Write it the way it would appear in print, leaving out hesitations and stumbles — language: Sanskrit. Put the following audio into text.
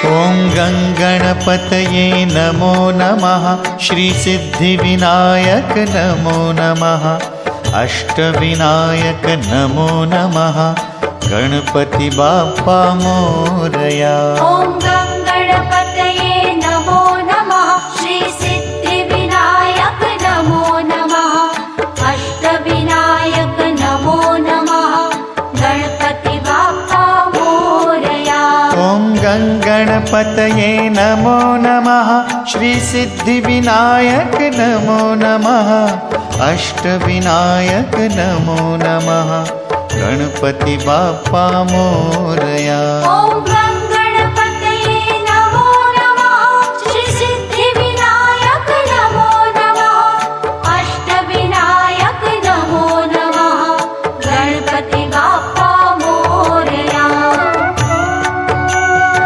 ॐ गङ्गणपतये नमो नमः। श्रीसिद्धिविनायक नमो नमः। अष्टविनायक नमो नमः। गणपति बाप्पा मोरया। ॐ गङ्गणपतये नमो नमः। श्रीसिद्धिविनायक नमो नमः। अष्टविनायक नमो नमः। गणपति बाप्पा मोरया। ॐ गङ्गणपतये नमो नमः। श्रीसिद्धिविनायक नमो नमः। अष्टविनायक नमो नमः। गणपति बाप्पा मोरया।